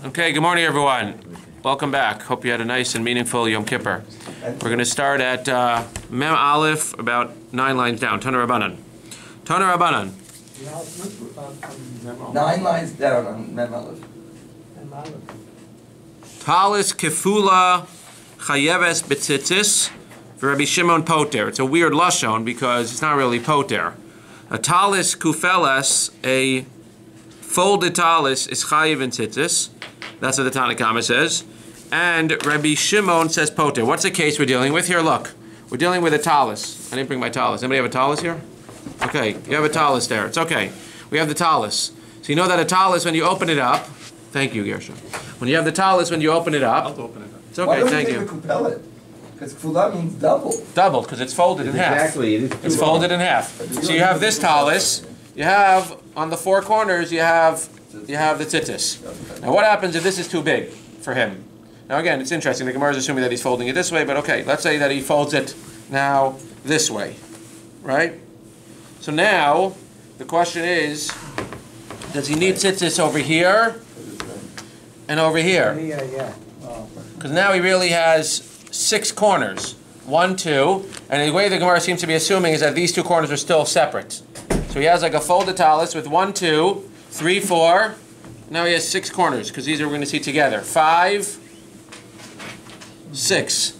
Okay, good morning everyone. Welcome back. Hope you had a nice and meaningful Yom Kippur. We're going to start at Mem Aleph, about 9 lines down. Tana Rabbanan. Tana Rabbanan. 9 lines down on Mem Aleph. Talis Kefula Chayeves Betzitzis for Rabbi Shimon Poter. It's a weird lashon because it's not really Poter. A talis kufeles, a folded talis, is chayiv in tzitzis. That's what the Tanakama says. And Rabbi Shimon says Poter. What's the case we're dealing with here? Look, we're dealing with a talis. I didn't bring my talis. Anybody have a talis here? Okay, you have a talis there. It's okay. We have the talis. So you know that a talis, when you open it up, thank you, Gershon. When you have the talis, when you open it up, I'll open it up. It's okay, thank you. Because kfula means double. Doubled, because it's folded in half. Exactly. It's folded in half. So you have this talis. You have, on the 4 corners, you have the tzitzis. Now what happens if this is too big for him? Now again, it's interesting. The Gemara is assuming that he's folding it this way, but okay, let's say that he folds it now this way, right? So now, the question is, does he need tzitzis over here and over here? Yeah. Because now he really has 6 corners. 1, 2, and the way the Gemara seems to be assuming is that these 2 corners are still separate. So he has like a folded talis with 1, 2, 3, 4. Now he has 6 corners, because these are we're going to see together. 5, 6.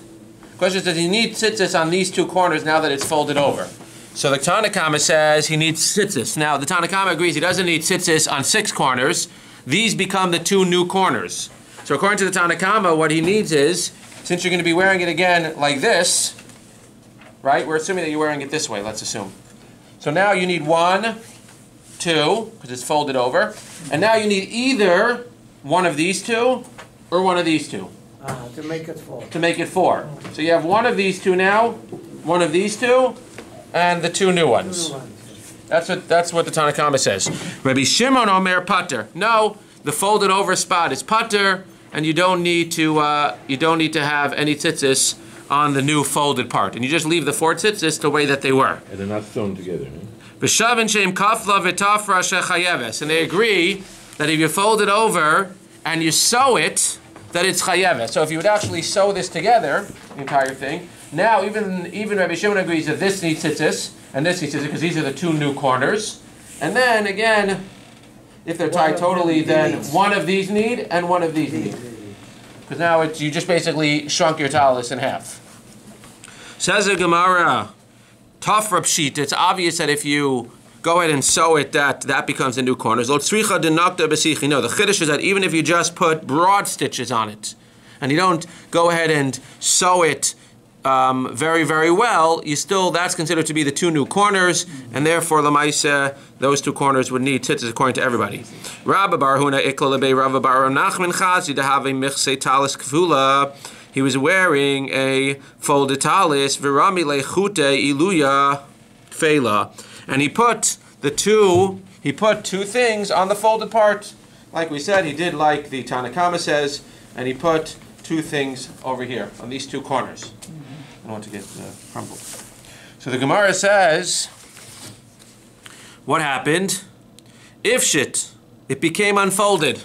Question is, does he need tzitzis on these 2 corners now that it's folded over? So the Tanakama says he needs tzitzis. Now the Tanakama agrees he doesn't need tzitzis on 6 corners. These become the 2 new corners. So according to the Tanakama, what he needs is, since you're going to be wearing it again like this, right? We're assuming that you're wearing it this way, let's assume. So now you need 1, 2, because it's folded over. And now you need either one of these 2 or one of these 2. To make it 4. To make it 4. So you have one of these 2 now, one of these 2, and the 2 new ones. That's what the Tanakama says. Rabbi Shimon Omer Pater. No, the folded over spot is Pater, and you don't need to have any tzitzis on the new folded part, and you just leave the 4 tzitzis the way that they were. And they're not sewn together. V'shavin sheim kafla v'tafra shechayeves, and they agree that if you fold it over and you sew it, that it's chayeves. So if you would actually sew this together, the entire thing, now even Rabbi Shimon agrees that this needs tzitzis and this needs tzitzis because these are the 2 new corners. And then again, if they're tied totally, then one of these need and one of these need. Because now you just basically shrunk your talis in half. Says the Gemara, tough Pshit. It's obvious that if you go ahead and sew it, that becomes the new corners. No, the chiddush is that even if you just put broad stitches on it, and you don't go ahead and sew it very, very well, that's considered to be the 2 new corners, and therefore Lamaisa, those 2 corners would need tzitzis according to everybody. Rabba Bar Huna Ikla Lebe Rabba Bar Nachman Chazi to have a michse talis kfula. He was wearing a folded talis, Virami Lechute Iluya Fela, and he put 2 things on the folded part. Like we said, he did like the Tanakama says, and he put 2 things over here on these 2 corners. I don't want to get crumbled. So the Gemara says, what happened? Ifshit, it became unfolded.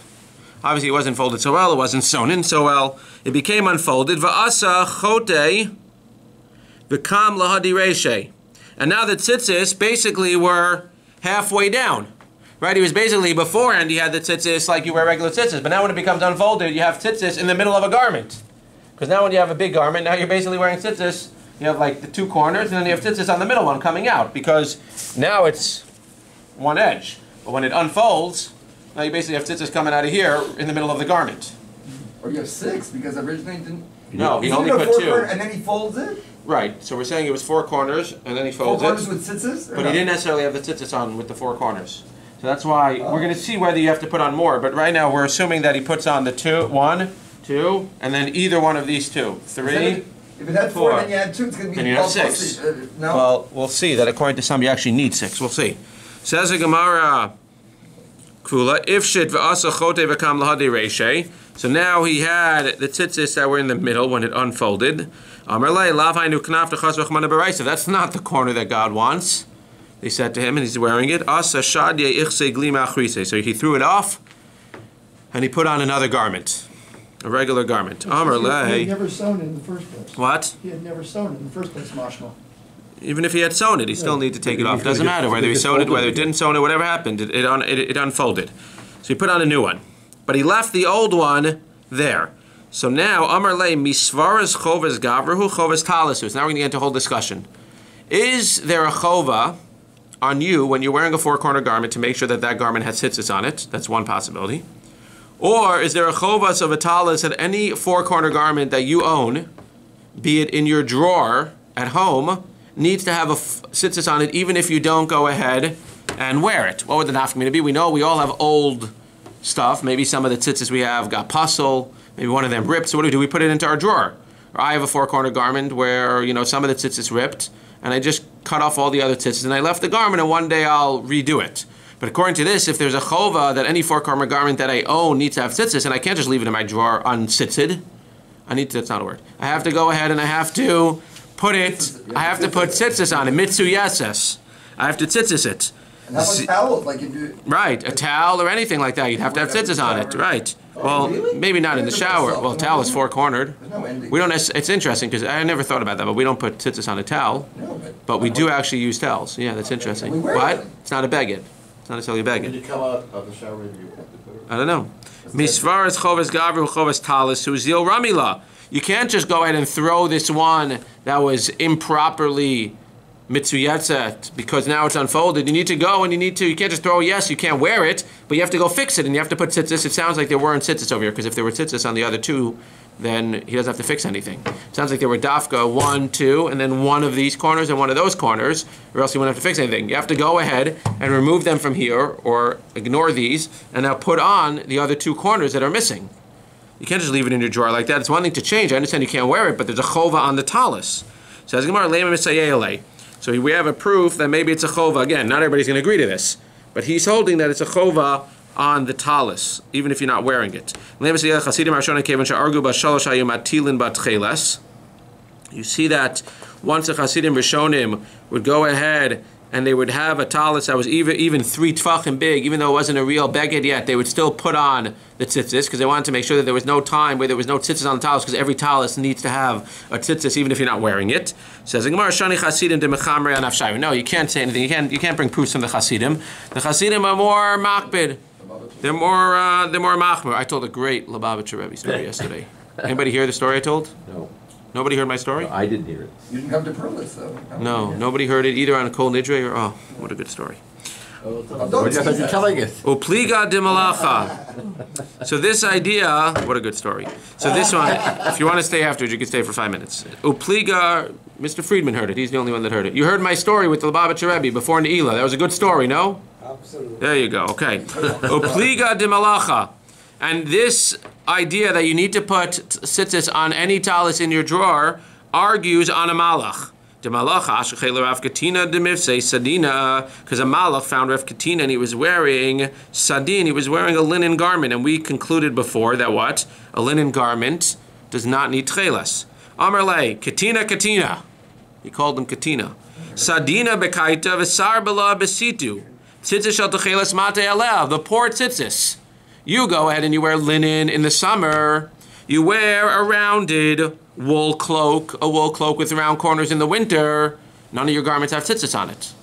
Obviously it wasn't folded so well, it wasn't sewn in so well. It became unfolded. Va'asa chote v'kam lahadi reshe. And now the tzitzis basically were halfway down. Right, he was basically, beforehand he had the tzitzis like you wear regular tzitzis, but now when it becomes unfolded, you have tzitzis in the middle of a garment. Because now when you have a big garment, now you're basically wearing tzitzis. You have like the 2 corners, and then you have tzitzis on the middle one coming out, because now it's one edge. But when it unfolds, now you basically have tzitzis coming out of here in the middle of the garment. Or you have 6, because originally he didn't... No, he only put 2. And then he folds it? Right, so we're saying it was 4 corners, and then he folds 4 it. corners with tzitzis? But he didn't necessarily have the tzitzis on with the 4 corners. So that's why we're going to see whether you have to put on more. But right now we're assuming that he puts on the 1, 2, and then either one of these 2. 3, if it had 4 and then you had 2, it's going to be... Then you have 6. No? Well, we'll see that according to some you actually need 6. We'll see. Says the Gemara, Kula, Ifshit v'asa chote v'kam lahadi reshe. So now he had the tzitzis that were in the middle when it unfolded. That's not the corner that God wants. They said to him, and he's wearing it. So he threw it off, and he put on another garment, a regular garment. Amar He had lei. never sewn it in the first place. What? He had never sewn it in the first place, mashma. Even if he had sewn it, he still need to take it off. Doesn't matter whether he sewed it, whether he didn't sew it, whatever happened, it unfolded. So he put on a new one. But he left the old one there. So now, Amar lei misvaras chovas gavrahu chovas talasus. Now we're going to get into a whole discussion. Is there a chova on you when you're wearing a four-corner garment to make sure that that garment has tzitzis on it? That's one possibility. Or is there a chovas of a talis at any four-corner garment that you own, be it in your drawer at home, needs to have a tzitzis on it even if you don't go ahead and wear it? What would the nafkamina be? We know we all have old stuff. Maybe some of the tzitzis we have got puzzle. Maybe one of them ripped. So what do? We put it into our drawer. Or I have a four-corner garment where, some of the tzitzis ripped, and I just cut off all the other tzitzis, and I left the garment, and one day I'll redo it. But according to this, if there's a chova that any four-corner garment that I own needs to have tzitzis, and I can't just leave it in my drawer untzitzed, that's not a word. I have to go ahead and I have to put tzitzis on it, mitzu yases. I have to tzitzis it. And how about towels? Like if you... Right, a towel or anything like that, you'd have to have tzitzis on it, right. Well, really? maybe not in the shower. Well, towel is four-cornered. There's no ending. We don't. It's interesting because I never thought about that, but we don't put tzitzis on a towel. No, But we do actually use towels. Yeah, that's interesting. We wear But them. it's not a beged. It's not necessarily a When beged. you come out of the shower, you have to put it. I don't know. Misvaras chovas gavru chovas talis huzil ramila. You can't just go ahead and throw this one that was improperly mitzuyetzet because now it's unfolded. You need to go and you can't just throw, yes, you can't wear it, but you have to go fix it and you have to put tzitzis. It sounds like there weren't tzitzis over here because if there were tzitzis on the other two, then he doesn't have to fix anything. It sounds like there were dafka 1, 2, and then one of these corners and one of those corners, or else he wouldn't have to fix anything. You have to go ahead and remove them from here or ignore these and now put on the other two corners that are missing. You can't just leave it in your drawer like that. It's one thing to change. I understand you can't wear it, but there's a chova on the talis. Says Gemara, Lema Misayele. So we have a proof that maybe it's a chova. Again, not everybody's going to agree to this, but he's holding that it's a chova on the talis, even if you're not wearing it. You see that once the Chasidim Rishonim would go ahead and they would have a talis that was even 3 tfachim big, even though it wasn't a real beged yet, they would still put on the tzitzis because they wanted to make sure that there was no time where there was no tzitzis on the talis, because every talis needs to have a tzitzis even if you're not wearing it. Says the Gemara, Shani Chasidim de Mechamre Anafshayim. No, you can't say anything. You can't bring proofs from the Chasidim. The Chasidim are more makbid. They're more machmer. I told a great BAYT Rabbi story yesterday. Anybody hear the story I told? No. Nobody heard my story? No, I didn't hear it. You didn't come to prove this, though. No, nobody heard it either on Kol Nidre or, oh, what a good story. What you you're telling us? Upliga de malacha. So this idea, what a good story. So this one, if you want to stay afterwards, you can stay for 5 minutes. Upliga, Mr. Friedman heard it. He's the only one that heard it. You heard my story with the BAYT Rabbi before Ne'ilah. That was a good story, no? Absolutely. There you go, okay. Upliga de malacha. And this idea that you need to put tzitzis on any talis in your drawer argues on a malach. The malach ashachel Rav Katina de mifsei sadina, because a malach found Rav Katina and he was wearing sadin. He was wearing a linen garment, and we concluded before that what a linen garment does not need tchelas. Amar lei katina. He called him katina. Sadina bekaita v'sar bala besitu. Tzitzis shel tchelas mate alev. The poor tzitzis. You go ahead and you wear linen in the summer. You wear a rounded wool cloak, a wool cloak with round corners in the winter. None of your garments have tzitzis on it.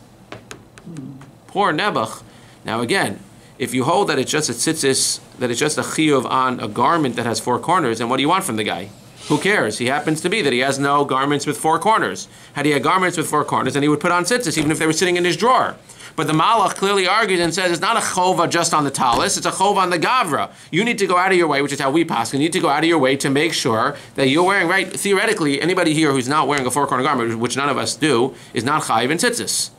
Poor Nebuch. Now again, if you hold that it's just a tzitzis, that it's just a chiyuv on a garment that has 4 corners, then what do you want from the guy? Who cares? He happens to be that he has no garments with 4 corners. Had he had garments with 4 corners, then he would put on tzitzis even if they were sitting in his drawer. But the Malach clearly argues and says it's not a chova just on the talis, it's a chova on the gavra. You need to go out of your way, which is how we pass. You need to go out of your way to make sure that you're wearing, right, theoretically, anybody here who's not wearing a 4-corner garment, which none of us do, is not chayiv in tzitzis.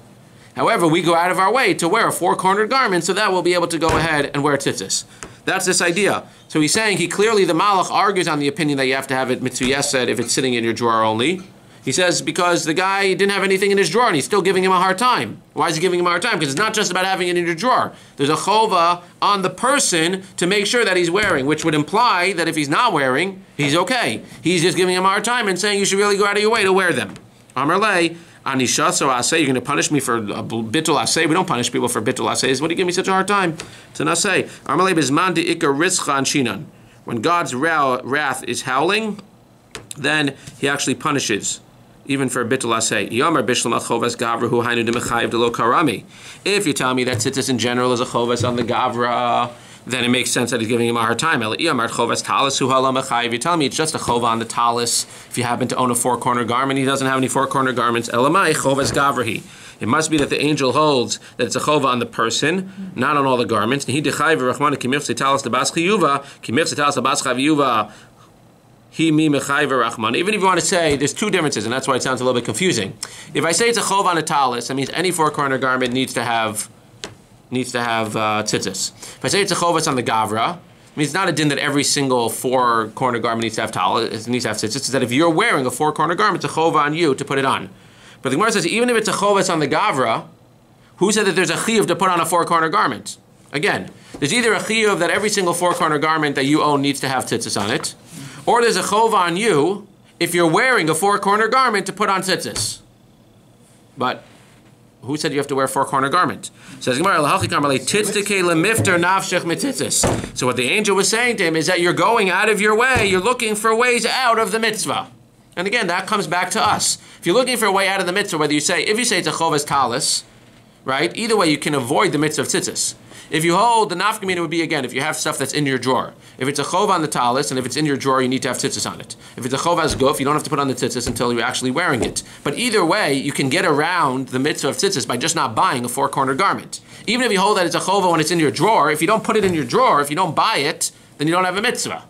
However, we go out of our way to wear a 4-cornered garment so that we'll be able to go ahead and wear tzitzis. That's this idea. So he's saying the Malach argues on the opinion that you have to have it mitzuyesed if it's sitting in your drawer only. He says because the guy didn't have anything in his drawer and he's still giving him a hard time. Why is he giving him a hard time? Because it's not just about having it in your drawer. There's a chova on the person to make sure that he's wearing, which would imply that if he's not wearing, he's okay. He's just giving him a hard time and saying you should really go out of your way to wear them. Amar lei, Anishaso asay, you're going to punish me for bitul asay. We don't punish people for bitul asay. What do you give me such a hard time? It's an asay. Amalei bizman de ikar ritzcha anshinan. When God's wrath is howling, then He actually punishes, even for bitul asay. Yomar bishlam achovas gavra hu hainu demechayiv de lo karami. If you tell me that tzitzis in general is a chovas on the gavra, then it makes sense that he's giving him a hard time. You tell me it's just a chova on the talis. If you happen to own a four-corner garment, he doesn't have any four-corner garments. It must be that the angel holds that it's a chova on the person, not on all the garments. Even if you want to say, there's two differences, and that's why it sounds a little bit confusing. If I say it's a chova on a talis, that means any four-corner garment needs to have tzitzis. If I say it's a chovas on the gavra, I mean it's not a din that every single four-corner garment needs to have tzitzis. It's that if you're wearing a four-corner garment, it's a chova on you to put it on. But the Gemara says even if it's a chovas on the gavra, who said that there's a chiyuv to put on a four-corner garment? Again, there's either a chiyuv that every single four-corner garment that you own needs to have tzitzis on it, or there's a chova on you if you're wearing a four-corner garment to put on tzitzis. But who said you have to wear a four-corner garment? Says Gemara, so what the angel was saying to him is that you're going out of your way, you're looking for ways out of the mitzvah. And again, that comes back to us. If you're looking for a way out of the mitzvah, if you say it's a chovas talis, right? Either way, you can avoid the mitzvah of tzitzis. If you hold, the nafkamina would be, again, if you have stuff that's in your drawer. If it's a chov on the talis, and if it's in your drawer, you need to have tzitzis on it. If it's a chov as guf, you don't have to put on the tzitzis until you're actually wearing it. But either way, you can get around the mitzvah of tzitzis by just not buying a four-corner garment. Even if you hold that it's a chova when it's in your drawer, if you don't put it in your drawer, if you don't buy it, then you don't have a mitzvah.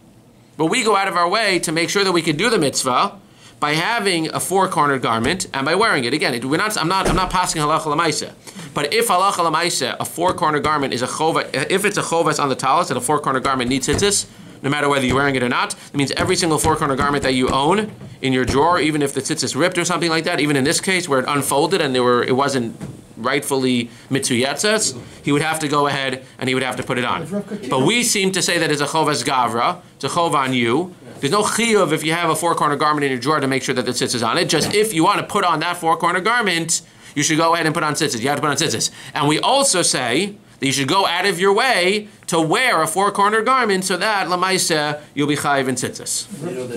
But we go out of our way to make sure that we can do the mitzvah by having a four-cornered garment and by wearing it. Again, I'm not passing halacha l'maisa. But if halacha l'maisa, a four-corner garment is a chova, if it's a chovas on the talis and a four-corner garment needs tzitzis, no matter whether you're wearing it or not, it means every single four-corner garment that you own in your drawer, even if the tzitzis ripped or something like that, even in this case where it unfolded and it wasn't rightfully mitzuyetzes, he would have to go ahead and he would have to put it on. But we seem to say that it's a chovas gavra, it's a chova on you. There's no chiyuv if you have a four-corner garment in your drawer to make sure that the tzitzis on it. Just if you want to put on that four-corner garment, you should go ahead and put on tzitzis. You have to put on tzitzis. And we also say that you should go out of your way to wear a four-corner garment so that lamaisa you'll be chayiv in tzitzis.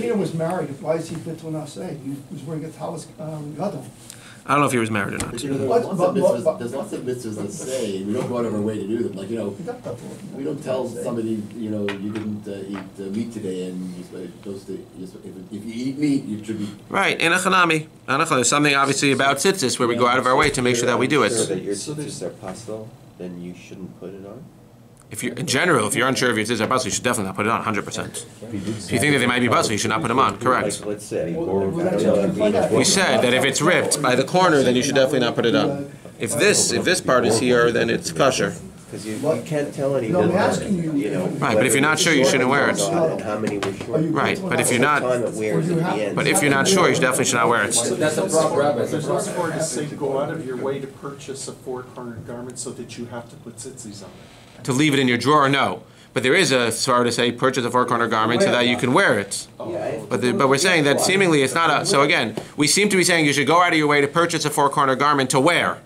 Tina was married. Why is he fit to naseh? He was wearing a talis gadol. I don't know if he was married or not. But there's lots of mitzvahs that say we don't go out of our way to do them. Like, we don't tell somebody, you didn't eat meat today, and you're supposed to, if you eat meat, you should be... Right, in a chanami. There's something obviously about tzitzis where we go out of our way to make sure that we do it. Sure that your tzitzis are pasul, then you shouldn't put it on? If you, in general, if you're unsure if your tzitzis are pasul, you should definitely not put it on, 100%. If you think that they might be pasul, you should not put them on, correct. Like, let's say, We said that if it's ripped by the corner, then you should definitely not put it on. If this part is here, then it's kosher. Because you can't tell any No, I'm asking you. Right, but if you're not sure, you shouldn't wear it. And how many were short. Right, but if you're not, Time it wears at the end. but if you're not sure, you definitely should not wear it. That's a problem, Rabbi. There's no support to say go out of your way to purchase a four-cornered garment so that you have to put tzitzis on it. To leave it in your drawer, no. But there is a sort to say purchase a four-corner garment so that you can wear it. But we're saying that seemingly it's not a. So again, we seem to be saying you should go out of your way to purchase a four-corner garment to wear.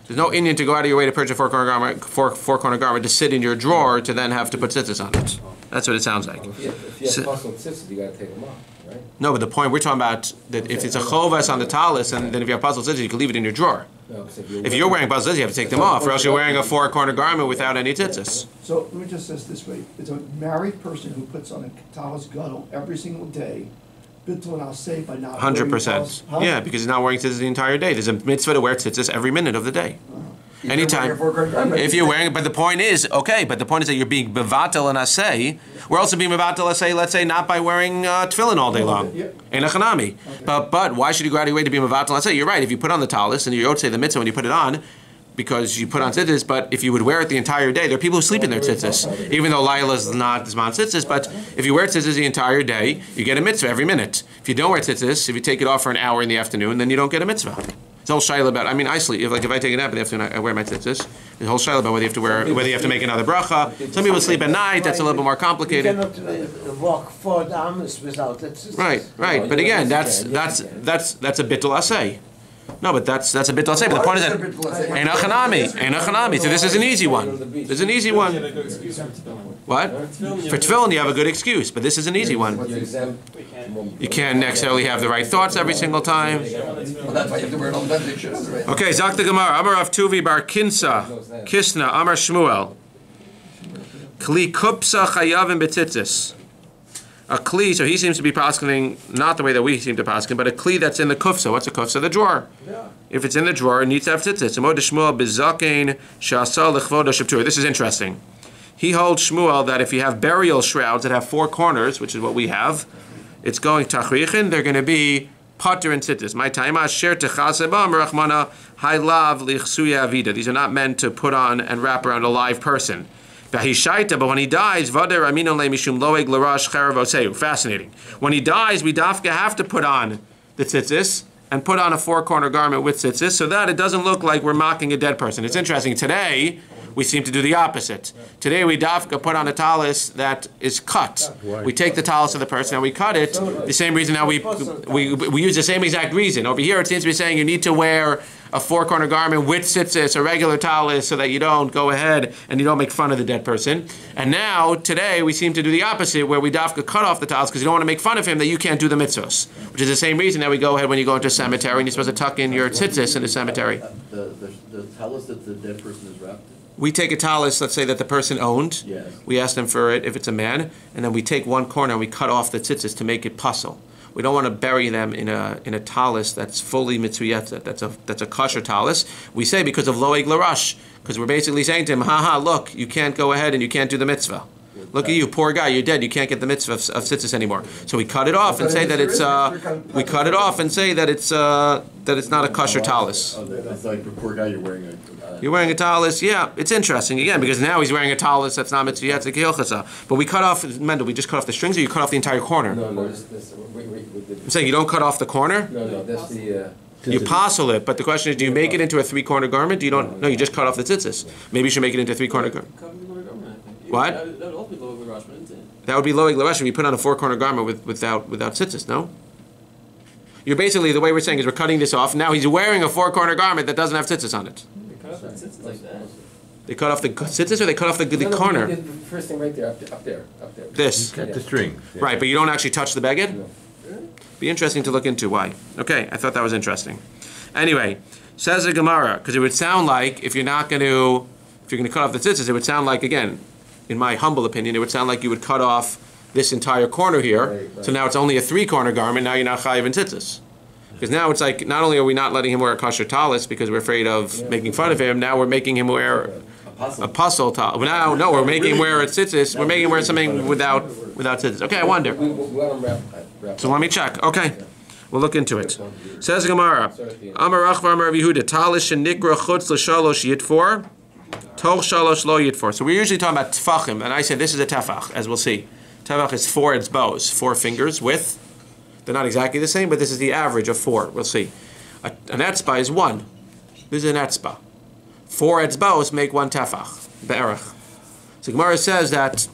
There's no Indian to go out of your way to purchase a four-corner garment to sit in your drawer to then have to put tzitzis on it. That's what it sounds like. If you have pasul tzitzis, you got to take them off, right? No, but the point we're talking about that if it's a chovas on the talis, and then if you have pasul tzitzis, you can leave it in your drawer. No, If you're wearing pasul tzitzis, you have to take them off, or else you're wearing a four-corner garment without any tzitzis. So let me just say this way. It's a married person who puts on a talis gadol every single day. Bittul and I'll say by not 100%. Yeah, because he's not wearing tzitzis the entire day. There's a mitzvah to wear tzitzis every minute of the day. Anytime. If you're wearing it, but the point is, okay, but the point is that you're being bevatel and asay. We're also being bevatel asay, let's say, not by wearing tefillin all day long. In a chanami. But why should you go out of your way to be bevatel and asay? You're right, if you put on the talis and you don't say the mitzvah when you put it on, because you put on tzitzis, but if you would wear it the entire day, there are people who sleep in their tzitzis, even though Laila's not Zman tzitzis, but if you wear tzitzis the entire day, you get a mitzvah every minute. If you don't wear tzitzis, if you take it off for an hour in the afternoon, then you don't get a mitzvah. It's a whole shayla about, I sleep, if I take a nap in the afternoon, I wear my tzitzis. There's a whole shayla about whether you have to make another bracha. Some people sleep at night, that's a little bit more complicated. You cannot walk 4 damas without tzitzis. Right, but again, that's a bittul asay. No, but that's a bit, let's say, but the point is that Einachanami. So this is an easy one. This is an easy one. What? For tefillin, you have a good excuse, but this is an easy one. You can't necessarily have the right thoughts every single time. Well, that's why you have to wear it all the time. They should have the right. Okay, Zak the Gemara. Amar Rav Tuvi bar Kinsa, Kisna, Amar Shmuel. Kli kupsa chayavim betzitzis. A kli, so he seems to be poskening not the way that we seem to posken, but a kli that's in the kufsa. What's a kufsa? The drawer. If it's in the drawer, it needs to have tzitzis. This is interesting. He holds Shmuel that if you have burial shrouds that have 4 corners, which is what we have, it's going tachrichin, they're going to be pater and tzitzis. My time asher techasebam rachmana haylav lichsuya avida. These are not meant to put on and wrap around a live person. But when he dies, fascinating. When he dies, we dafka have to put on the tzitzis and put on a 4-corner garment with tzitzis so that it doesn't look like we're mocking a dead person. It's interesting. Today, we seem to do the opposite. Today, we dafka put on a talis that is cut. We take the talis of the person and we cut it. The same reason now we use the same exact reason. Over here, it seems to be saying you need to wear a 4-corner garment with tzitzis, a regular talis, so that you don't go ahead and you don't make fun of the dead person. And now, today, we seem to do the opposite, where we dafka cut off the talis because you don't want to make fun of him that you can't do the mitzvos. Which is the same reason that we go ahead when you go into a cemetery and you're supposed to tuck in your tzitzis in the cemetery. The talis that the dead person is wrapped in? We take a talis, let's say that the person owned. Yes. We ask them for it if it's a man, and then we take one corner and we cut off the tzitzis to make it puzzle. We don't want to bury them in a talis that's fully mitzviyat. That's a kosher talis. We say because of loeg larash, because we're basically saying to him, look, you can't go ahead and you can't do the mitzvah. Look at you, poor guy, you're dead. You can't get the mitzvah of tzitzis anymore. So we cut it off and say that it's not a kosher talis. It's like the poor guy you're wearing a... You're wearing a talis, yeah. It's interesting again because now he's wearing a talis that's not mitzvah yet, but we cut off. Mendel, we just cut off the strings, or you cut off the entire corner. No, I'm saying you don't cut off the corner. No, that's the. You parcel it, but the question is, do you make it into a 3-corner garment? You don't. No, you just cut off the tzitzis. Maybe you should make it into a 3-corner garment. What? That would also be lower Larash, wouldn't it? That would be loeg larash if you put on a 4-corner garment without tzitzis. No. You're basically, the way we're saying is we're cutting this off. Now he's wearing a 4-corner garment that doesn't have tzitzis on it. Like that. They cut off the tzitzis, or they cut off the corner? The first thing right there, up there. This. Cut the string. Right, but you don't actually touch the beged? No. Be interesting to look into why. Okay, I thought that was interesting. Anyway, says the Gemara, because it would sound like if you're going to cut off the tzitzis, it would sound like, again, in my humble opinion, it would sound like you would cut off this entire corner here. Right. So now it's only a 3-corner garment. Now you're not chayiv in tzitzis. Because now it's like, not only are we not letting him wear a kosher talis because we're afraid of making fun of him, now we're making him wear a puzzle talis. No, we're making him wear a tzitzis. We're making him wear something without tzitzis. Okay, I wonder. So let me check. Okay, we'll look into it. Says Gemara, Amar Rachva Amar Yehuda, talis shenikra chutz l'shalosh yitfor, toch shalosh lo yitfor. So we're usually talking about tefachim, and I said this is a tefach, as we'll see. Tefach is 4 etzbos, 4 fingers with. They're not exactly the same, but this is the average of 4. We'll see. An etzba is 1. This is an etzba. 4 etzbos make 1 tefach. Be'erach. So Gemara says that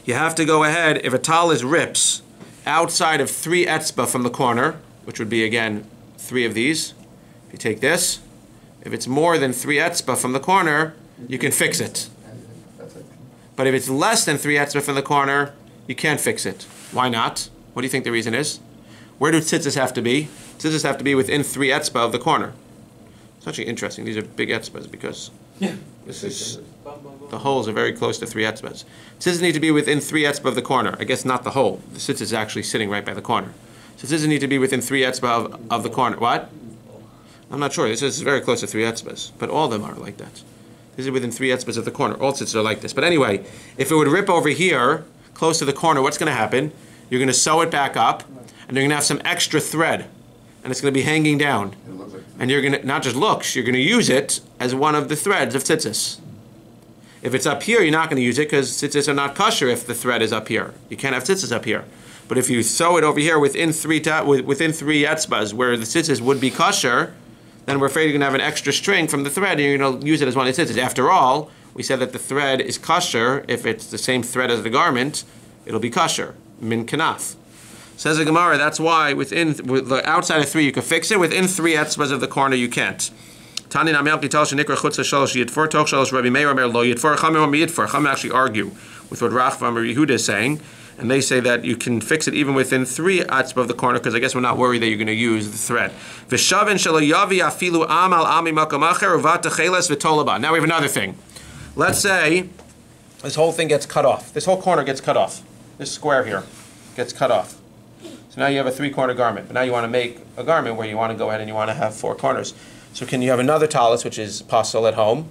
you have to go ahead, if a talis rips outside of 3 etzba from the corner, which would be, again, 3 of these. If you take this, if it's more than 3 etzba from the corner, you can fix it. But if it's less than 3 etzba from the corner, you can't fix it. Why not? What do you think the reason is? Where do tzitzis have to be? Tzitzis have to be within 3 etzba of the corner. It's actually interesting. These are big etzbas because the holes are very close to 3 etzbas. Tzitzis need to be within 3 etzba of the corner. I guess not the hole. The tzitzis is actually sitting right by the corner. So tzitzis need to be within 3 etzba of the corner. What? I'm not sure. This is very close to 3 etzbas. But all of them are like that. This is within 3 etzbas of the corner. All tzitzis are like this. But anyway, if it would rip over here, close to the corner, what's going to happen? You're going to sew it back up, and you're going to have some extra thread, and it's going to be hanging down. And you're going to, not just looks, you're going to use it as one of the threads of tzitzis. If it's up here, you're not going to use it because tzitzis are not kosher if the thread is up here. You can't have tzitzis up here. But if you sew it over here within 3 etzbas where the tzitzis would be kosher, then we're afraid you're going to have an extra string from the thread, and you're going to use it as one of the tzitzis. After all, we said that the thread is kosher. If it's the same thread as the garment, it'll be kosher. Min kanaf. Says the Gemara, that's why within the outside of 3 you can fix it. Within 3 etzbas of the corner you can't. Tani Namel Kital Shenikra Chutz Shalosh Yidfor Toch Shalosh Rabbi Meir Omer Lo Yidfor Chachamim Omer Yidfor. Chachamim actually argue with what Rachva Omer Yehuda is saying, and they say that you can fix it even within 3 etzbas of the corner, because I guess we're not worried that you're going to use the thread. V'shaven Shelo Yavi Afilu Amal Ami Makom Acher Uvat Techeles V'Tolaba. Now we have another thing. Let's say this whole thing gets cut off. This whole corner gets cut off. This square here gets cut off. So now you have a 3-corner garment, but now you want to make a garment where you want to go ahead and you want to have 4 corners. So can you have another talus, which is possible at home?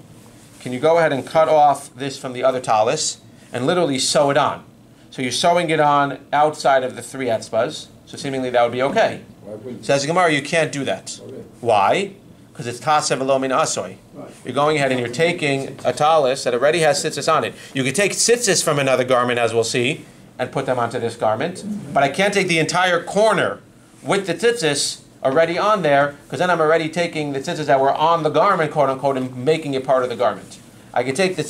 Can you go ahead and cut off this from the other talus and literally sew it on? So you're sewing it on outside of the 3 etzbas, so seemingly that would be okay. Says the Gemara, you can't do that. Why? Because it's tasev v'lo min asoy. You're going ahead and you're taking a talus that already has tzitzis on it. You could take tzitzis from another garment, as we'll see, and put them onto this garment, but I can't take the entire corner with the tzitzis already on there, because then I'm already taking the tzitzis that were on the garment, quote unquote, and making it part of the garment. I can take the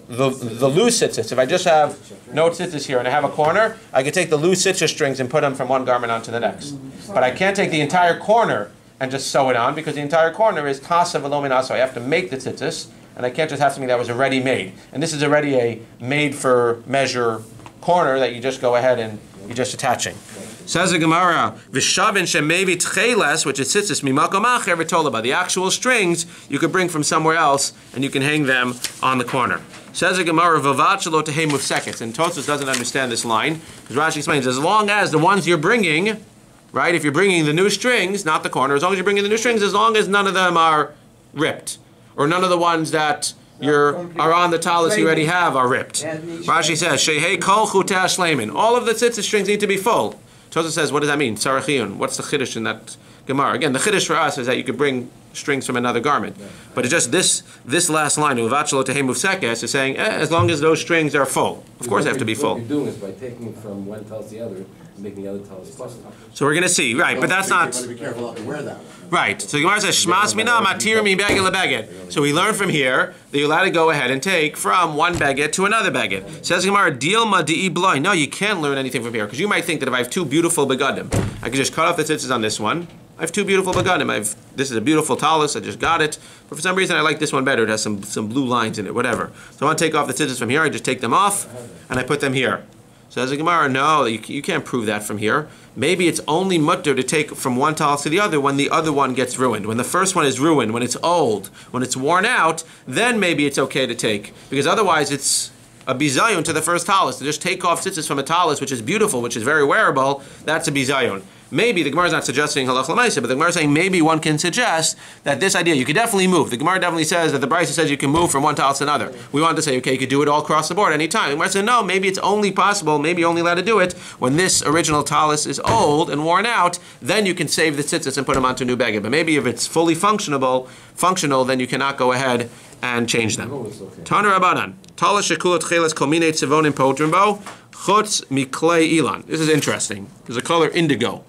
loose tzitzis. If I just have no tzitzis here and I have a corner, I can take the loose tzitzis strings and put them from one garment onto the next. But I can't take the entire corner and just sew it on, because the entire corner is tasev v'lo min asoy. I have to make the tzitzis, and I can't just have something that was already made. And this is already a made-for-measure corner that you just go ahead and you're just attaching. Says the Gemara, V'shavin shemevi tcheles, which is tzitzis mimakom acher v'tolaba. The actual strings you could bring from somewhere else, and you can hang them on the corner. Says the Gemara, V'vat shelo tehei mufsekes. And Tosfos doesn't understand this line, because Rashi explains, as long as the ones you're bringing, right, if you're bringing the new strings, not the corner, as long as you're bringing the new strings, as long as none of them are ripped, or none of the ones that are on the talus you already have are ripped. Rashi says, Shehei kol chutei shleimin. All of the tzitzis strings need to be full. Tosfos says, what does that mean? Sarachiyun. What's the chiddush in that Gemara? Again, the chiddush for us is that you could bring strings from another garment. But it's just this last line, Uvat shelo tehei mufsekes, is saying, as long as those strings are full. Of course they have to be full. What you're doing is by taking from one talus to the other, making the other talus plus. So we're going to see, right, but that's not... You want to be careful not to wear that one. Right. So the Gemara says, Shmas mina matir mi beged lebeged. So we learn from here that you're allowed to go ahead and take from one beged to another beged. Says the Gemara, Dilma di'i bloi. No, you can't learn anything from here, because you might think that if I have 2 beautiful begadim, I can just cut off the tzitzis on this one. I have 2 beautiful begadim. This is a beautiful talus. I just got it. But for some reason, I like this one better. It has some blue lines in it, whatever. So I want to take off the tzitzis from here. I just take them off, and I put them here. Says the Gemara, no, you can't prove that from here. Maybe it's only mutter to take from one talus to the other when the other one gets ruined. When the first one is ruined, when it's old, when it's worn out, then maybe it's okay to take. Because otherwise it's a bizayon to the first talus. To just take off tzitzis from a talus, which is beautiful, which is very wearable, that's a bizayon. Maybe, the Gemara is not suggesting halach l'maisa, but the Gemara is saying maybe one can suggest that this idea, you could definitely move. The Gemara definitely says that the Brisa says you can move from one talus to another. We want to say, okay, you could do it all across the board anytime. The Gemara says, no, maybe it's only possible, maybe only allowed to do it when this original talus is old and worn out, then you can save the tzitzis and put them onto a new beged. But maybe if it's fully functional, then you cannot go ahead and change them. Tana Rabbanan, Talis shekulat chelas kolminei tzivonim potrimbo, chutz miklei ilan. This is interesting. There's a color indigo,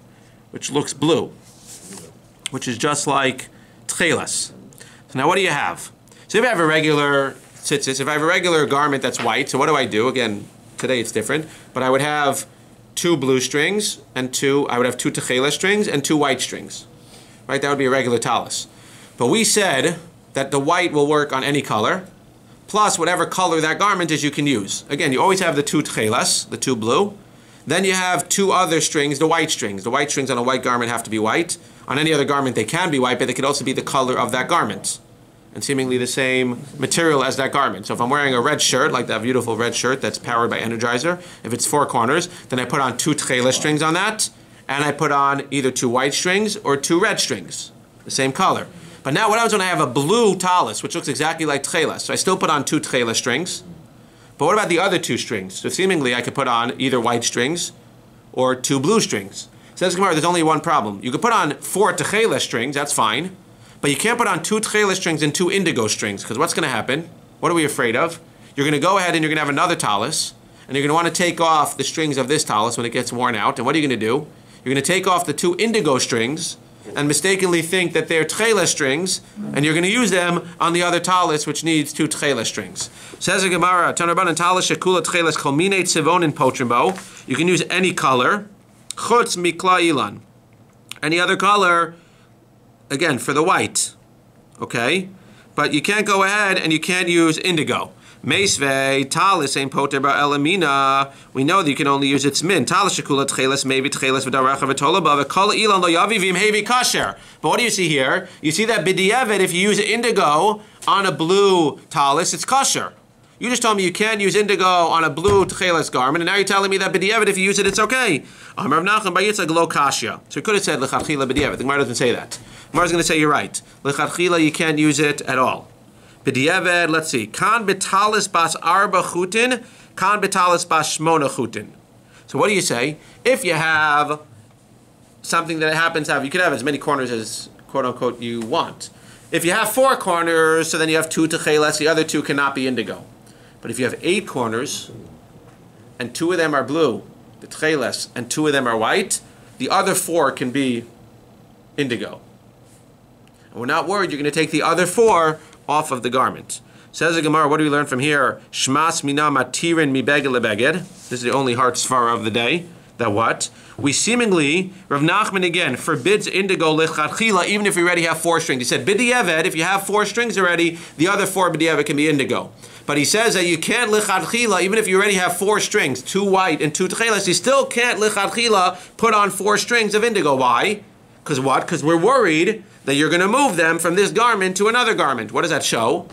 which looks blue, which is just like tchelas. So now what do you have? So if I have a regular tzitzis, if I have a regular garment that's white, so what do? Again, today it's different, but I would have 2 blue strings and I would have 2 tchelas strings and 2 white strings. Right, that would be a regular talus. But we said that the white will work on any color, plus whatever color that garment is you can use. Again, you always have the 2 tchelas, the 2 blue. Then you have 2 other strings, the white strings. The white strings on a white garment have to be white. On any other garment they can be white, but they could also be the color of that garment. And seemingly the same material as that garment. So if I'm wearing a red shirt, like that beautiful red shirt that's powered by Energizer, if it's 4 corners, then I put on 2 tcheles strings on that, and I put on either 2 white strings or 2 red strings, the same color. But now what happens when I have a blue talus, which looks exactly like tcheles? So I still put on 2 tcheles strings. But what about the other 2 strings? So seemingly I could put on either white strings or 2 blue strings. Says Gemara, there's only one problem. You could put on 4 tcheles strings, that's fine. But you can't put on 2 tcheles strings and 2 indigo strings, because what's going to happen? What are we afraid of? You're going to go ahead and you're going to have another talus, and you're going to want to take off the strings of this talus when it gets worn out. And what are you going to do? You're going to take off the 2 indigo strings and mistakenly think that they're tcheles strings, and you're going to use them on the other talus, which needs 2 tcheles strings. Says the Gemara, Tanarban and talus shekula tcheles kolmine tzivon in potrimbo. You can use any color. Chutz mikla ilan. Any other color, again, for the white. Okay? But you can't go ahead and you can't use indigo. Meisvei, talis, ein poter ba elamina. We know that you can only use its min. Talis shekula tcheles, maybe tcheles v'daracha v'tolaba, v'kol ilan lo yavi v'im hevi kasher. But what do you see here? You see that b'diavad, if you use indigo on a blue talis, it's kasher. You just told me you can't use indigo on a blue tcheles garment, and now you're telling me that b'diavad, if you use it, it's okay. Amar Rav Nachman bar Yitzchak lo kasher. So he could have said lechatchila b'diavad. The Gemara doesn't say that. The Gemara is going to say you're right. Lechatchila, you can't use it at all. B'diavad, let's see. Kan betalis bas arba chutin, kan betalis bas shmona chutin. So what do you say? If you have something that happens to have, you could have as many corners as quote unquote you want. If you have 4 corners, so then you have 2 techeles, the other 2 cannot be indigo. But if you have 8 corners, and 2 of them are blue, the techeles, and 2 of them are white, the other 4 can be indigo. And we're not worried you're going to take the other 4 off of the garment. Says the Gemara, what do we learn from here? Shmas mina matirin mi beged lebeged. This is the only hard svara of the day. That what? We seemingly, Rav Nachman again, forbids indigo lechatchila even if we already have 4 strings. He said, b'diavad, if you have 4 strings already, the other 4 b'diavad can be indigo. But he says that you can't lechatchila even if you already have 4 strings, 2 white and 2 techeles, you still can't lechatchila put on 4 strings of indigo. Why? Because what? Because we're worried that you're going to move them from this garment to another garment. What does that show?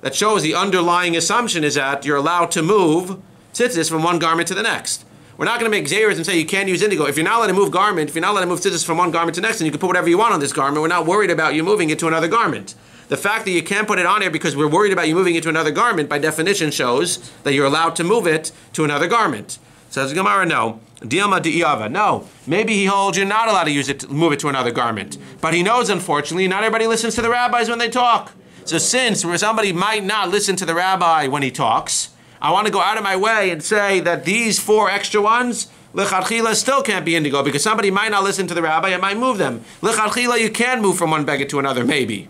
That shows the underlying assumption is that you're allowed to move tzitzis from one garment to the next. We're not going to make zayers and say you can't use indigo. If you're not allowed to move garment, if you're not allowed to move tzitzis from one garment to the next, then you can put whatever you want on this garment. We're not worried about you moving it to another garment. The fact that you can't put it on here because we're worried about you moving it to another garment, by definition shows that you're allowed to move it to another garment. Says Gemara, no. Dilma di'iyava. No. Maybe he holds you're not allowed to use it, move it to another garment. But he knows, unfortunately, not everybody listens to the rabbis when they talk. So since somebody might not listen to the rabbi when he talks, I want to go out of my way and say that these 4 extra ones, lechatchila, still can't be indigo because somebody might not listen to the rabbi and might move them. Lechatchila, you can move from one beged to another, maybe.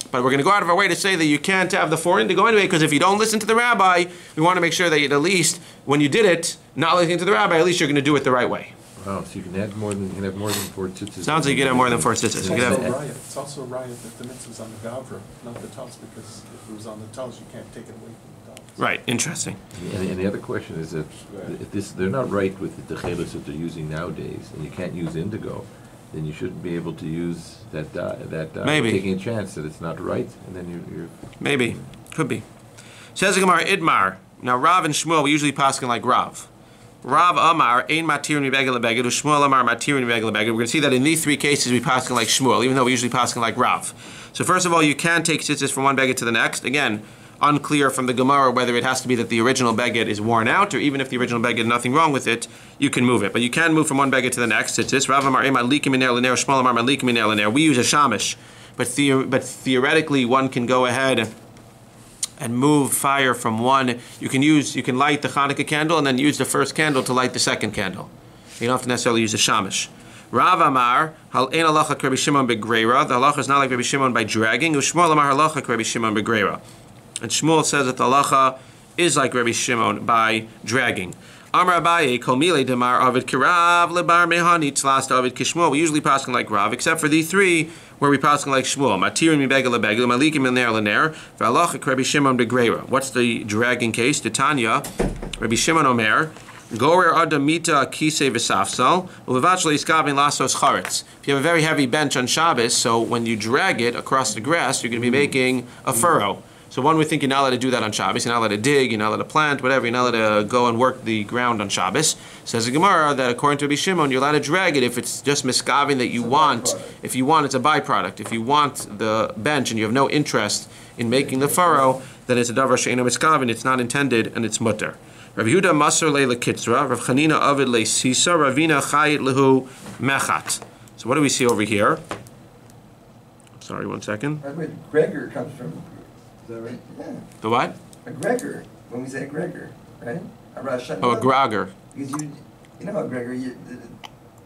But we're going to go out of our way to say that you can't have the 4 indigo anyway, because if you don't listen to the rabbi, we want to make sure that at least, when you did it, not listening to the rabbi, at least you're going to do it the right way. Wow, so you can have more than 4 tzitzis. Sounds like you can have more than 4 tzitzis. It's also a riot that the mitzvah's on the gavra, not the talis, because if it was on the talis, you can't take it away from the talis. Right, interesting. And the other question is that if they're not right with the techeles that they're using nowadays, and you can't use indigo, then you shouldn't be able to use that dye, Maybe. taking a chance that it's not right, and then you're Maybe. Could be. Says the Gemara, Idmar. Now, Rav and Shmuel, we usually paskin like Rav. Rav Amar, Ein Matir Nibegel Lebeged, Shmuel Amar Matir Nibegel Lebeged. We're going to see that in these 3 cases we paskin like Shmuel, even though we usually paskin like Rav. So first of all, you can take tzitzis from one beged to the next. Again, unclear from the Gemara whether it has to be that the original beged is worn out, or even if the original beged, nothing wrong with it, you can move it. But you can move from one beged to the next. Tzitzis. Rav Amar Ema Likim Iner L'Ner, Shmuel Amar Likim Iner L'Ner. We use a shamish, but theoretically one can go ahead and move fire from one. You can light the Hanukkah candle and then use the first candle to light the second candle. You don't have to necessarily use a shamish. Rav Amar, Hal Ein Halacha Rabbi Shimon Begreira. The halacha is not like Rabbi Shimon by dragging. Shmuel Amar Halacha Rabbi Shimon Begreira. And Shmuel says that the halacha is like Rabbi Shimon by dragging. Amar Abaye, Kol Mile Demar Avid Kirav Lebar Mehani Tzlas Avid Kishmuel. We usually paskin like Rav, except for these 3 where we paskin like Shmuel. Matirin Mibegel Lebegel, Malikim Milner Lener, V'Halacha Rabbi Shimon Begreira. What's the dragging case? Titania, Rabbi Shimon Omer. Gorer Adamita Kise V'Safsal, Ulevachli Iskavin Lasos Charetz. If you have a very heavy bench on Shabbos, so when you drag it across the grass, you're going to be making a furrow. So one would think you're not allowed to do that on Shabbos. You're not allowed to dig, you're not allowed to plant, whatever. You're not allowed to go and work the ground on Shabbos. Says the Gemara that according to Rabbi Shimon, you're allowed to drag it if it's just miskavin that you want. If you want, it's a byproduct. If you want the bench and you have no interest in making the furrow, then it's a davar she'eino miskavin. It's not intended and it's mutter. Rav Yehuda Masar le Kitzra, Rav Chanina Avid le Sisa, Ravina Chayit lehu Mechat. So what do we see over here? Sorry, 1 second. By the way, Gregor comes from, is that right? Yeah. The what? A Gregor, when we say a Gregor, right? A Rosh Oh, a grogger. Because you know how Gregor,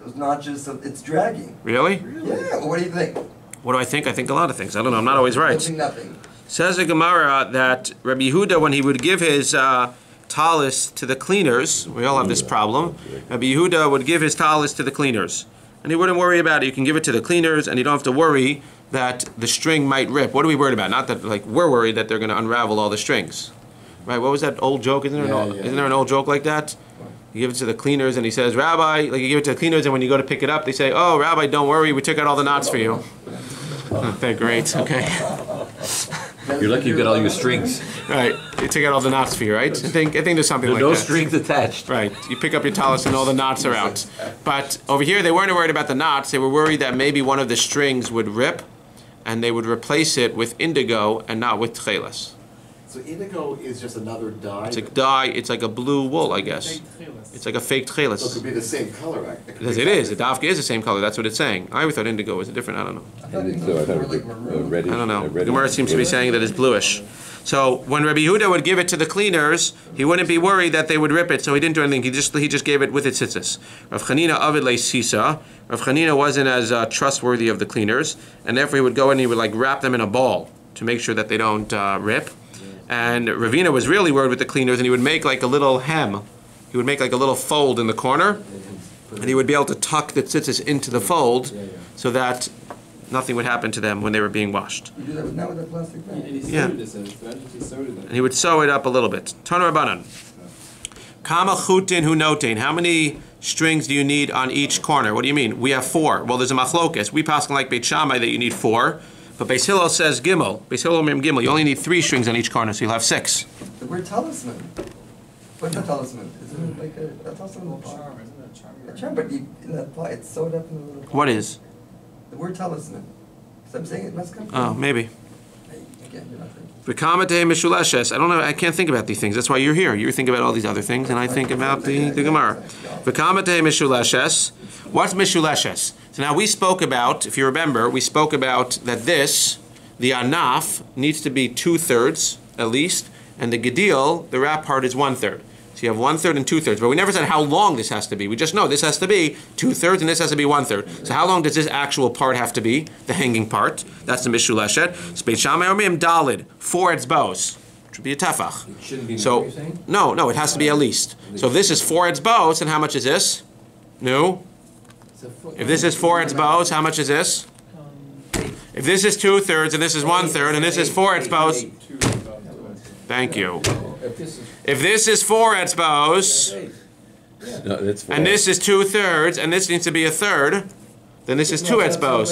those notches, it's dragging. Really? Yeah, well, what do you think? What do I think? I think a lot of things. I don't know. I'm not always right. Nothing. Says the Gemara that Rabbi Yehuda, when he would give his talis to the cleaners, we all have this problem, Rabbi Yehuda would give his talis to the cleaners. And he wouldn't worry about it. You can give it to the cleaners, and you don't have to worry that the string might rip. What are we worried about? Not that, like, we're worried that they're going to unravel all the strings. Right? What was that old joke? Isn't there an old joke like that? You give it to the cleaners, and he says, Rabbi, like you give it to the cleaners, and when you go to pick it up, they say, oh, Rabbi, don't worry, we took out all the knots for you. They're great, okay. You're lucky you got all your strings. Right, they took out all the knots for you, right? I think there's something like that. No strings attached. Right, you pick up your talis and all the knots are out. But over here, they weren't worried about the knots. They were worried that maybe one of the strings would rip, and they would replace it with indigo and not with tchelas. So indigo is just another dye? It's a dye, it's like a blue wool, I guess. It's like a fake tchelas. So it could be the same color, right? It is, the dafka is the same color, that's what it's saying. I always thought indigo was different, I don't know. I thought it was reddish. I don't know. The Gemara seems to be saying that it's bluish. So when Rabbi Yehuda would give it to the cleaners, he wouldn't be worried that they would rip it, so he didn't do anything. He just gave it with its tzitzis. Rav Chanina avid le sisa. Rav Chanina wasn't as trustworthy of the cleaners, and therefore he would go and he would like wrap them in a ball to make sure that they don't rip. And Ravina was really worried with the cleaners, and he would make like a little hem. He would make like a little fold in the corner, and he would be able to tuck the tzitzis into the fold so that nothing would happen to them when they were being washed. You do that now with a plastic bag? And he would sew it up a little bit. Tana Rabbanan. Kama chutin hu notin. How many strings do you need on each corner? What do you mean? We have 4. Well, there's a machlokes. We pass like BAYT Shammai that you need 4. But Beis Hillel says gimel. Beis Hillel mem gimel. You only need 3 strings on each corner, so you'll have 6. The word talisman. What's a talisman? Isn't it like a talisman? Charm, isn't it? A charm, but in that pot, it's sewed up in a little pot. What is? The word talisman. So I'm saying it must come from. Oh, maybe. Again, you're not thinking. V'kamate meshuleshes. I don't know. I can't think about these things. That's why you're here. You think about all these other things, and I think about the Gemara. V'kamate meshuleshes. What's meshuleshes? So now we spoke about, if you remember, we spoke about that this, the anaf, needs to be 2/3 at least, and the gedil, the wrap part, is 1/3. So you have 1/3 and 2/3. But we never said how long this has to be. We just know this has to be 2/3 and this has to be 1/3. So how long does this actual part have to be? The hanging part. That's the mishuleshet. Beit Shammai omrim dalid, 4 etzbos, which would be a tefach. It shouldn't be So more, you're saying? no, it has to be at least. So if this is 4 etzbos, and how much is this? No. If this is 4 etzbos, how much is this? If this is 2/3 and this is 1/3 and this is 4 etzbos, thank you. If this is 4 etzbos No, that's 4. and this is 2/3 and this needs to be 1/3, then this is 2 etzbos.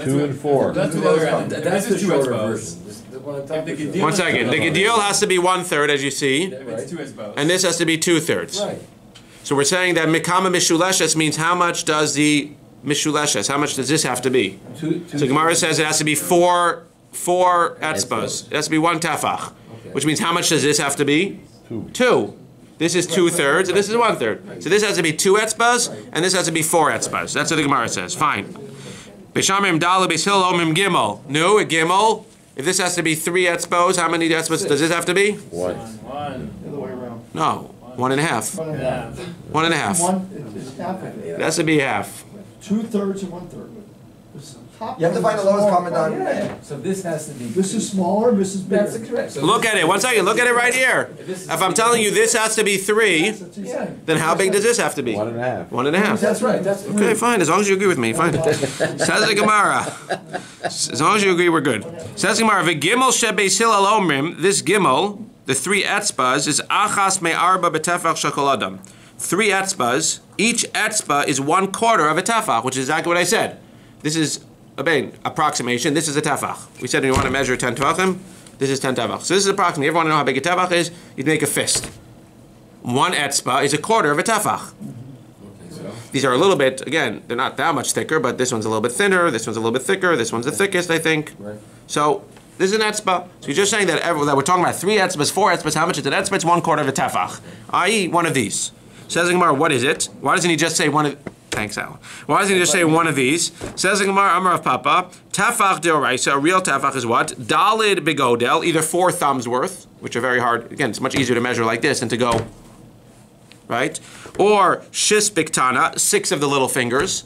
2 and 4. That's the other end. That's the two shorter etzbos. version. The one on top If the is- gedil- One second. The gedil has to be 1/3, as you see, It's 2 etzbos. and this has to be 2/3. Right. So we're saying that mikama mishuleshes means how much does the mishuleshes? How much does this have to be? So Gemara says it has to be 4 etzbos. It has to be 1 tefach, which means how much does this have to be? 2. This is 2/3 and this is 1/3. So this has to be 2 etzbos and this has to be 4 etzbos. That's what the Gemara says. Fine. Beishamim dalu Beis Hillel omim gimel. No, a gimel. If this has to be 3 etzbos, how many etzbos does this have to be? 1. One. The other way around. No, 1.5. 1.5. One is half of it. It has to be half. 2/3 and 1/3. You have to find the lowest common denominator. So this has to be. This is smaller, this is bigger. That's correct. So Look at it. 1 second. Look at it right here. If I'm telling you this has to be 3, That's what you're saying. then how big does this have to be? 1.5. 1.5. That's right. That's Okay, fine. As long as you agree with me, fine. Says the Gemara. As long as you agree, we're good. Says the Gemara. V'gimel shebeis Hillel omrim. This gimel, the 3 etzbas, is achas me'arba betefach shekol adam. 3 etzbas. Each etzba is 1/4 of a tefach, which is exactly what I said. This is a approximation. This is a tefach. We said when you want to measure 10 tefachim, this is 10 tefach. So this is approximately. If you want to know how big a tefach is, you'd make a fist. 1 etzba is 1/4 of a tefach. These are a little bit, again, they're not that much thicker, but this one's a little bit thinner, this one's a little bit thicker, this one's the thickest, I think. Right. So this is an etzba. So you're just saying that, that we're talking about 3 etzbas, 4 etzbas. How much is an etzba? It's 1/4 of a tefach, i.e. one of these. Says the Gemara, what is it? Why doesn't he just say one of... Thanks, Al. Why doesn't he just say one of these? Says the Gemara, Amar of Papa, tefach deoraisa, a real tefach is what? Dalid begodel, either 4 thumbs worth, which are very hard. Again, it's much easier to measure like this than to go, right? Or shis biktana, 6 of the little fingers.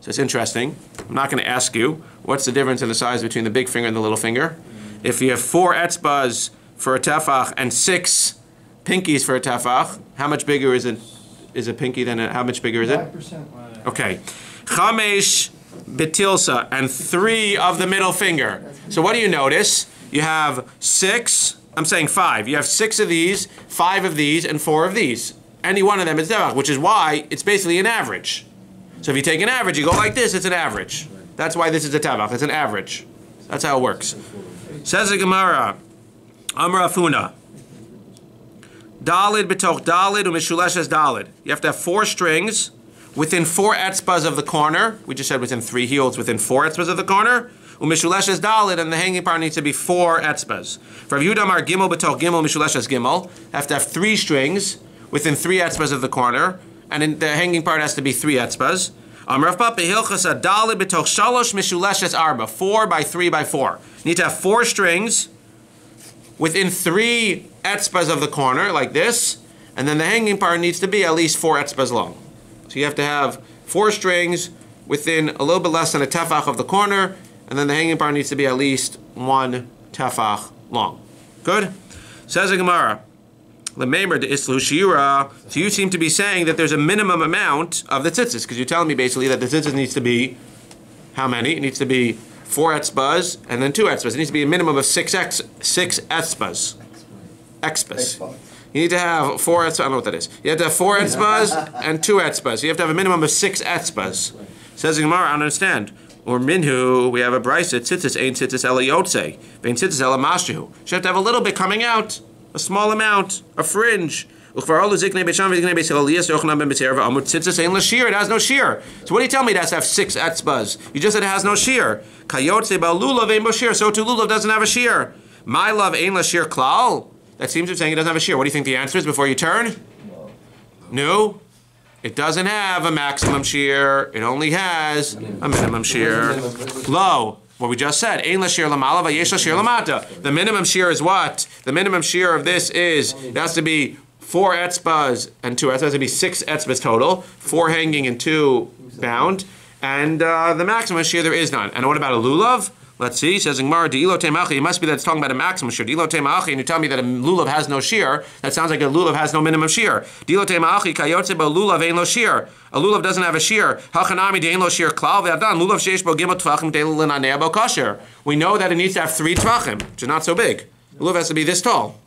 So it's interesting. I'm not going to ask you, what's the difference in the size between the big finger and the little finger? If you have 4 etzbas for a tefach and 6 pinkies for a tefach. How much bigger is it? Is a pinky than how much bigger is it? 5%. Okay. Chamesh betilsa, and 3 of the middle finger. So what do you notice? You have 6, I'm saying 5. You have 6 of these, 5 of these, and 4 of these. Any one of them is tefach, which is why it's basically an average. So if you take an average, you go like this, it's an average. That's why this is a tefach, it's an average. That's how it works. Says the Gemara, Amar Afuna, Dalid betoch dalid umishuleshes dalid. You have to have 4 strings within 4 etzbas of the corner. We just said within 3 heels, within 4 etzbas of the corner. Umishuleshes dalid, and the hanging part needs to be 4 etzbas. For Rav Yehuda Amar gimel betoch gimel umishuleshes gimel. Have to have 3 strings within 3 etzbas of the corner, and the hanging part has to be 3 etzbas. Amar Rav Papa hilchas dalid betoch shalosh mishuleshes arba. 4 by 3 by 4. You need to have 4 strings within 3 etzbas of the corner, like this, and then the hanging part needs to be at least 4 etzbas long. So you have to have 4 strings within a little bit less than a tefach of the corner, and then the hanging part needs to be at least 1 tefach long. Good? Says the Gemara, L'meimer de islu shiura. So you seem to be saying that there's a minimum amount of the tzitzis, because you're telling me basically that the tzitzis needs to be, how many? It needs to be 4 etzbas and then 2 etzbas. It needs to be a minimum of 6 etzbas. Expas. You need to have 4 etzbas. I don't know what that is. You have to have 4 etzbas and 2 etzbas. You have to have a minimum of 6 etzbas. Says the Gemara, I don't understand. Or minhu, we have a brisa, tzitzis ain't tzitzis ela yotze, vein tzitzis ela mashrihu. You have to have a little bit coming out, a small amount, a fringe. It has no shear. So what do you tell me? It has to have 6 etzbas. You just said it has no shear. Kayotze ba lulav ein bo shear. So too lulav doesn't have a shear. My love ain't la shear klal. That seems to be saying it doesn't have a shear. What do you think the answer is before you turn? No. It doesn't have a maximum shear. It only has a minimum shear. Lo. What we just said. Ein la shear lamala v'yesh la shear lamata. The minimum shear is what? The minimum shear of this is, it has to be 4 etzbas and 2 etzbas. It has to be 6 etzbas total. 4 hanging and 2 bound. And the maximum shear, there is none. And what about a lulav? Let's see, says Gemara, De'ilo Teimachi, it must be that it's talking about a maximum shear. De'ilo Teimachi, and you tell me that a lulav has no shear, that sounds like a lulav has no minimum shear. De'ilo Teimachi, Kayotze bo lulav ein lo shear. A lulav doesn't have a shear. Hachanami de'ein lo shear klal ve'adan. Lulav sheish bo gimel tvachim de'lo l'nanea bo kasher. We know that it needs to have 3 tvachim, which is not so big. The lulav has to be this tall.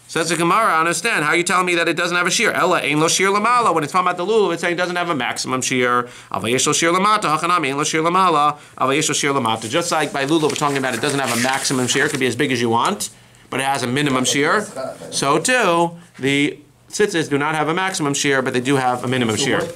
Says the Gemara, I understand. How are you telling me that it doesn't have a shear? Ella ein lo shear lamala. When it's talking about the lulav, it's saying it doesn't have a maximum shear. Avayesh lo shear lamata. Hachanami ein lo shear lamala. Avayesh lo shear lamata. Just like by lulav, we're talking about it doesn't have a maximum shear. It could be as big as you want, but it has a minimum shear. So too, the tzitzis do not have a maximum shear, but they do have a minimum shear.